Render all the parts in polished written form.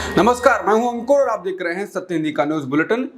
नमस्कार, मैं हूं अंकुर और आप देख रहे हैं सत्य हिंदी का न्यूज बुलेटिन।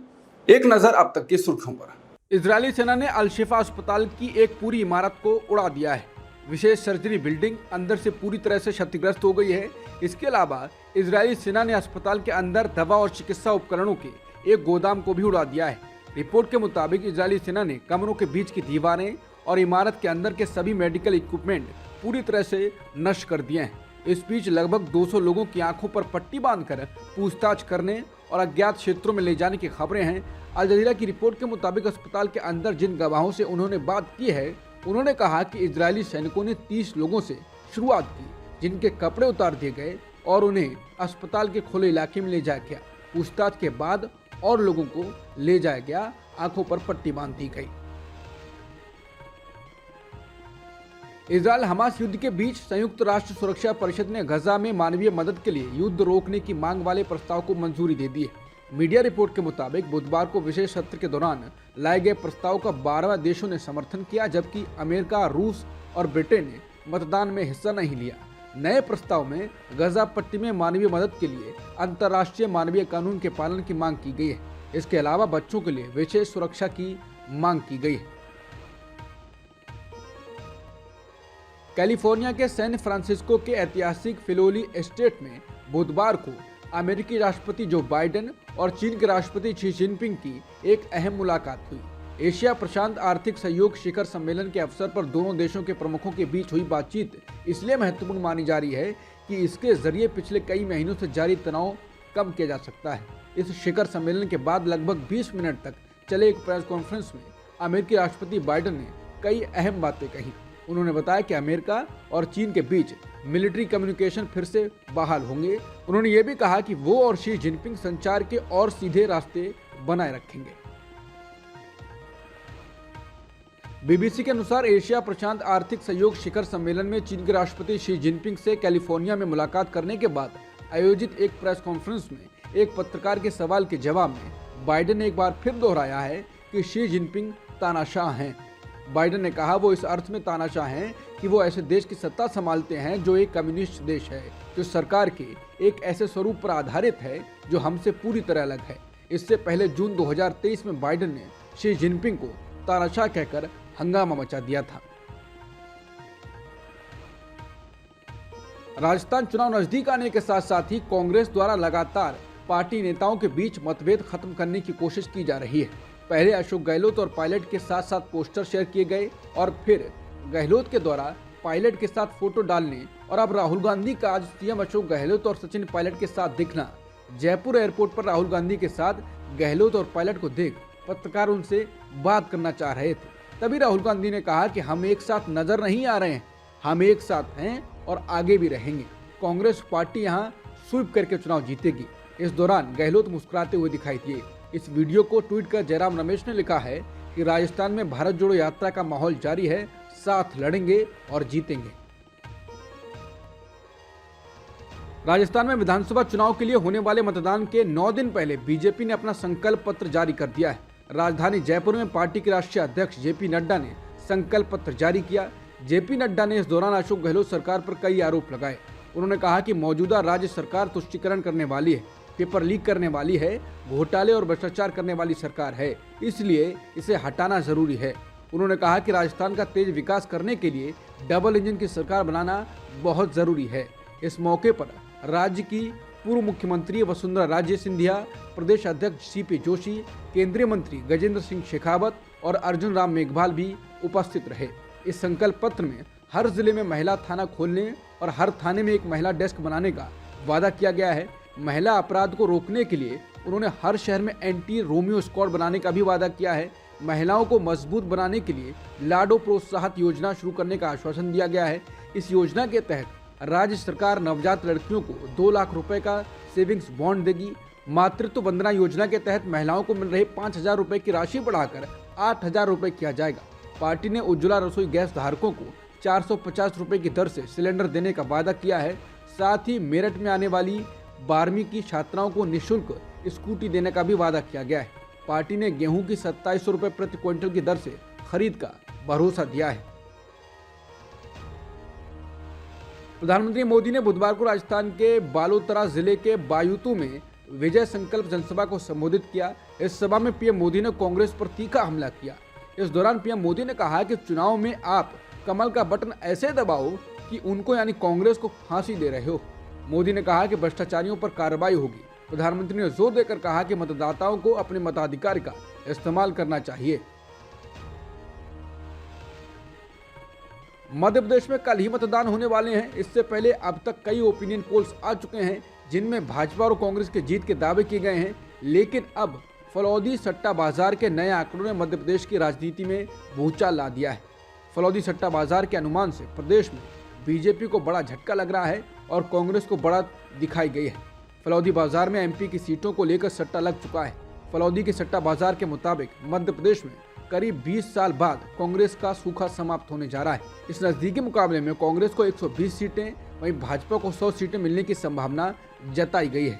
एक नजर अब तक की सुर्खियों पर। इजरायली सेना ने अल शिफा अस्पताल की एक पूरी इमारत को उड़ा दिया है। विशेष सर्जरी बिल्डिंग अंदर से पूरी तरह से क्षतिग्रस्त हो गई है। इसके अलावा इजरायली सेना ने अस्पताल के अंदर दवा और चिकित्सा उपकरणों के एक गोदाम को भी उड़ा दिया है। रिपोर्ट के मुताबिक इजरायली सेना ने कमरों के बीच की दीवारें और इमारत के अंदर के सभी मेडिकल इक्विपमेंट पूरी तरह से नष्ट कर दिए हैं। इस बीच लगभग 200 लोगों की आंखों पर पट्टी बांधकर पूछताछ करने और अज्ञात क्षेत्रों में ले जाने की खबरें हैं। अल जजीरा की रिपोर्ट के मुताबिक अस्पताल के अंदर जिन गवाहों से उन्होंने बात की है, उन्होंने कहा कि इजरायली सैनिकों ने 30 लोगों से शुरुआत की, जिनके कपड़े उतार दिए गए और उन्हें अस्पताल के खुले इलाके में ले जाया गया। पूछताछ के बाद और लोगों को ले जाया गया, आंखों पर पट्टी बांध दी गई। इजरायल हमास युद्ध के बीच संयुक्त राष्ट्र सुरक्षा परिषद ने गजा में मानवीय मदद के लिए युद्ध रोकने की मांग वाले प्रस्ताव को मंजूरी दे दी है। मीडिया रिपोर्ट के मुताबिक बुधवार को विशेष सत्र के दौरान लाए गए प्रस्ताव का 12 देशों ने समर्थन किया, जबकि अमेरिका, रूस और ब्रिटेन ने मतदान में हिस्सा नहीं लिया। नए प्रस्ताव में गजा पट्टी में मानवीय मदद के लिए अंतर्राष्ट्रीय मानवीय कानून के पालन की मांग की गई है। इसके अलावा बच्चों के लिए विशेष सुरक्षा की मांग की गई है। कैलिफोर्निया के सैन फ्रांसिस्को के ऐतिहासिक फिलोली एस्टेट में बुधवार को अमेरिकी राष्ट्रपति जो बाइडेन और चीन के राष्ट्रपति शी जिनपिंग की एक अहम मुलाकात हुई। एशिया प्रशांत आर्थिक सहयोग शिखर सम्मेलन के अवसर पर दोनों देशों के प्रमुखों के बीच हुई बातचीत इसलिए महत्वपूर्ण मानी जा रही है कि इसके जरिए पिछले कई महीनों से जारी तनाव कम किया जा सकता है। इस शिखर सम्मेलन के बाद लगभग 20 मिनट तक चले एक प्रेस कॉन्फ्रेंस में अमेरिकी राष्ट्रपति बाइडेन ने कई अहम बातें कही। उन्होंने बताया कि अमेरिका और चीन के बीच मिलिट्री कम्युनिकेशन फिर से बहाल होंगे। उन्होंने ये भी कहा कि वो और शी जिनपिंग संचार के और सीधे रास्ते बनाए रखेंगे। बीबीसी के अनुसार एशिया प्रशांत आर्थिक सहयोग शिखर सम्मेलन में चीन के राष्ट्रपति शी जिनपिंग से कैलिफोर्निया में मुलाकात करने के बाद आयोजित एक प्रेस कॉन्फ्रेंस में एक पत्रकार के सवाल के जवाब में बाइडेन ने एक बार फिर दोहराया है कि शी जिनपिंग तानाशाह हैं। बाइडेन ने कहा वो इस अर्थ में तानाशाह हैं कि वो ऐसे देश की सत्ता संभालते हैं जो एक कम्युनिस्ट देश है, जो सरकार के एक ऐसे स्वरूप पर आधारित है जो हमसे पूरी तरह अलग है। इससे पहले जून 2023 में बाइडेन ने शी जिनपिंग को तानाशाह कहकर हंगामा मचा दिया था। राजस्थान चुनाव नजदीक आने के साथ साथ ही कांग्रेस द्वारा लगातार पार्टी नेताओं के बीच मतभेद खत्म करने की कोशिश की जा रही है। पहले अशोक गहलोत और पायलट के साथ साथ पोस्टर शेयर किए गए और फिर गहलोत के द्वारा पायलट के साथ फोटो डालने और अब राहुल गांधी का आज सीएम अशोक गहलोत और सचिन पायलट के साथ दिखना। जयपुर एयरपोर्ट पर राहुल गांधी के साथ गहलोत और पायलट को देख पत्रकार उनसे बात करना चाह रहे थे। तभी राहुल गांधी ने कहा कि हम एक साथ नजर नहीं आ रहे हैं, हम एक साथ हैं और आगे भी रहेंगे। कांग्रेस पार्टी यहाँ स्वीप करके चुनाव जीतेगी। इस दौरान गहलोत मुस्कुराते हुए दिखाई दिए। इस वीडियो को ट्वीट कर जयराम रमेश ने लिखा है कि राजस्थान में भारत जोड़ो यात्रा का माहौल जारी है, साथ लड़ेंगे और जीतेंगे। राजस्थान में विधानसभा चुनाव के लिए होने वाले मतदान के 9 दिन पहले बीजेपी ने अपना संकल्प पत्र जारी कर दिया है। राजधानी जयपुर में पार्टी के राष्ट्रीय अध्यक्ष जेपी नड्डा ने संकल्प पत्र जारी किया। जेपी नड्डा ने इस दौरान अशोक गहलोत सरकार पर कई आरोप लगाए। उन्होंने कहा कि मौजूदा राज्य सरकार तुष्टीकरण करने वाली है, पेपर लीक करने वाली है, घोटाले और भ्रष्टाचार करने वाली सरकार है, इसलिए इसे हटाना जरूरी है। उन्होंने कहा कि राजस्थान का तेज विकास करने के लिए डबल इंजन की सरकार बनाना बहुत जरूरी है। इस मौके पर राज्य की पूर्व मुख्यमंत्री वसुंधरा राजे सिंधिया, प्रदेश अध्यक्ष सीपी जोशी, केंद्रीय मंत्री गजेंद्र सिंह शेखावत और अर्जुन राम मेघवाल भी उपस्थित रहे। इस संकल्प पत्र में हर जिले में महिला थाना खोलने और हर थाने में एक महिला डेस्क बनाने का वादा किया गया है। महिला अपराध को रोकने के लिए उन्होंने हर शहर में एंटी रोमियो स्क्वाड बनाने का भी वादा किया है। महिलाओं को मजबूत बनाने के लिए लाडो प्रोत्साहन योजना शुरू करने का आश्वासन दिया गया है। इस योजना के तहत राज्य सरकार नवजात लड़कियों को 2 लाख रुपए का सेविंग्स बॉन्ड देगी। मातृत्व वंदना योजना के तहत महिलाओं को मिल रहे 5,000 रुपए की राशि बढ़ाकर 8,000 रुपए किया जाएगा। पार्टी ने उज्ज्वला रसोई गैस धारकों को 450 रुपए की दर से सिलेंडर देने का वादा किया है। साथ ही मेरठ में आने वाली 12वीं की छात्राओं को निःशुल्क स्कूटी देने का भी वादा किया गया है। पार्टी ने गेहूं की 2700 रुपए प्रति क्विंटल की दर से खरीद का भरोसा दिया है। प्रधानमंत्री मोदी ने बुधवार को राजस्थान के बालोतरा जिले के बायूतू में विजय संकल्प जनसभा को संबोधित किया। इस सभा में पीएम मोदी ने कांग्रेस पर तीखा हमला किया। इस दौरान पीएम मोदी ने कहा कि चुनाव में आप कमल का बटन ऐसे दबाओ कि उनको यानी कांग्रेस को फांसी दे रहे हो। मोदी ने कहा कि भ्रष्टाचारियों पर कार्रवाई होगी। प्रधानमंत्री ने जोर देकर कहा कि मतदाताओं को अपने मताधिकार का इस्तेमाल करना चाहिए। मध्य प्रदेश में कल ही मतदान होने वाले हैं। इससे पहले अब तक कई ओपिनियन पोल्स आ चुके हैं जिनमें भाजपा और कांग्रेस के जीत के दावे किए गए हैं, लेकिन अब फलौदी सट्टा बाजार के नए आंकड़ों ने मध्य प्रदेश की राजनीति में भूचाल ला दिया है। फलौदी सट्टा बाजार के अनुमान से प्रदेश में बीजेपी को बड़ा झटका लग रहा है और कांग्रेस को बड़ा दिखाई गई है। फलौदी बाजार में एमपी की सीटों को लेकर सट्टा लग चुका है। फलौदी के सट्टा बाजार के मुताबिक मध्य प्रदेश में करीब 20 साल बाद कांग्रेस का सूखा समाप्त होने जा रहा है। इस नजदीकी मुकाबले में कांग्रेस को 120 सीटें, वहीं भाजपा को 100 सीटें मिलने की संभावना जताई गई है।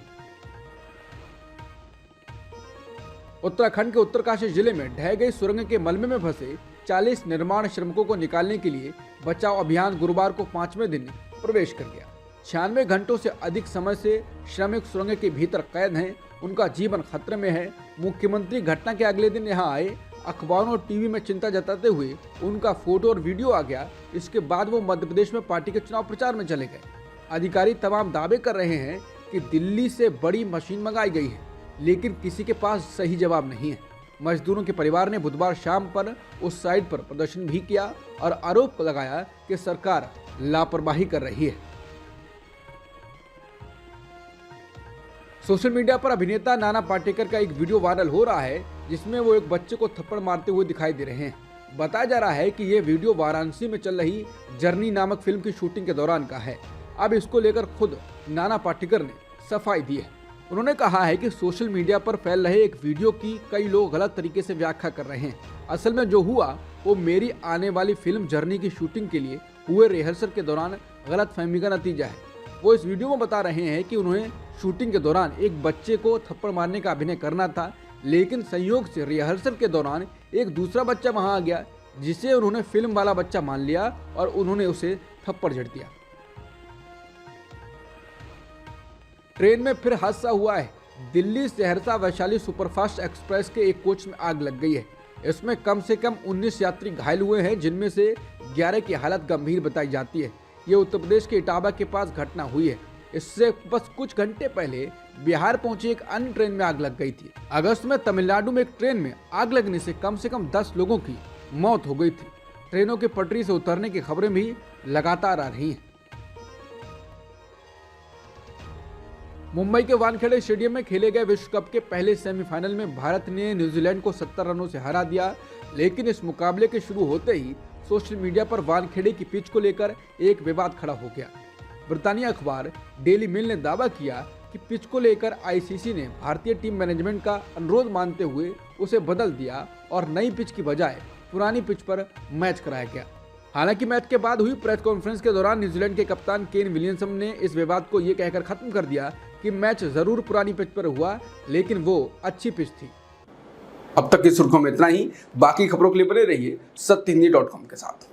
उत्तराखंड के उत्तरकाशी जिले में ढह गई सुरंग के मलबे में फंसे 40 निर्माण श्रमिकों को निकालने के लिए बचाव अभियान गुरुवार को 5वें दिन प्रवेश कर गया। 96 घंटों से अधिक समय से श्रमिक सुरंग के भीतर कैद हैं, उनका जीवन खतरे में है। मुख्यमंत्री घटना के अगले दिन यहां आए। अखबारों और टीवी में चिंता जताते हुए उनका फोटो और वीडियो आ गया। इसके बाद वो मध्य प्रदेश में पार्टी के चुनाव प्रचार में चले गए। अधिकारी तमाम दावे कर रहे हैं कि दिल्ली से बड़ी मशीन मंगाई गई है, लेकिन किसी के पास सही जवाब नहीं है। मजदूरों के परिवार ने बुधवार शाम पर उस साइट पर प्रदर्शन भी किया और आरोप लगाया कि सरकार लापरवाही कर रही है। सोशल मीडिया पर अभिनेता नाना पाटेकर का एक वीडियो वायरल हो रहा है जिसमें वो एक बच्चे को थप्पड़ मारते हुए दिखाई दे रहे हैं। बताया जा रहा है कि ये वीडियो वाराणसी में चल रही जर्नी नामक फिल्म की शूटिंग के दौरान का है। अब इसको लेकर खुद नाना पाटेकर ने सफाई दी है। उन्होंने कहा है कि सोशल मीडिया पर फैल रहे एक वीडियो की कई लोग गलत तरीके से व्याख्या कर रहे हैं। असल में जो हुआ वो मेरी आने वाली फिल्म जर्नी की शूटिंग के लिए हुए रिहर्सल के दौरान गलतफहमी का नतीजा है। वो इस वीडियो में बता रहे हैं कि उन्हें शूटिंग के दौरान एक बच्चे को थप्पड़ मारने का अभिनय करना था, लेकिन संयोग से रिहर्सल के दौरान एक दूसरा बच्चा वहां आ गया जिसे उन्होंने फिल्म वाला बच्चा मान लिया और उन्होंने उसे थप्पड़ जड़ दिया। ट्रेन में फिर हादसा हुआ है। दिल्ली सहरसा वैशाली सुपरफास्ट एक्सप्रेस के एक कोच में आग लग गई है। इसमें कम से कम 19 यात्री घायल हुए हैं, जिनमें से 11 की हालत गंभीर बताई जाती है। ये उत्तर प्रदेश के इटावा के पास घटना हुई है। इससे बस कुछ घंटे पहले बिहार पहुंची एक अन्य ट्रेन में आग लग गई थी। अगस्त में तमिलनाडु में एक ट्रेन में आग लगने से कम 10 लोगों की मौत हो गई थी। ट्रेनों के पटरी से उतरने की खबरें भी लगातार आ रही हैं। मुंबई के वानखेड़े स्टेडियम में खेले गए विश्व कप के पहले सेमीफाइनल में भारत ने न्यूजीलैंड को 70 रनों से हरा दिया, लेकिन इस मुकाबले के शुरू होते ही सोशल मीडिया पर वानखेड़े की पिच को लेकर एक विवाद खड़ा हो गया। ब्रितानिया अखबार डेली मेल ने दावा किया कि पिच को लेकर आईसीसी ने भारतीय टीम मैनेजमेंट का अनुरोध मानते हुए उसे बदल दिया और नई पिच की बजाय पुरानी पिच पर मैच कराया गया। हालांकि मैच के बाद हुई प्रेस कॉन्फ्रेंस के दौरान न्यूजीलैंड के कप्तान केन विलियमसन ने इस विवाद को ये कहकर खत्म कर दिया कि मैच जरूर पुरानी पिच पर हुआ, लेकिन वो अच्छी पिच थी। अब तक की सुर्खियों में इतना ही। बाकी खबरों के लिए बने रहिए सत्यहिंदी.com के साथ।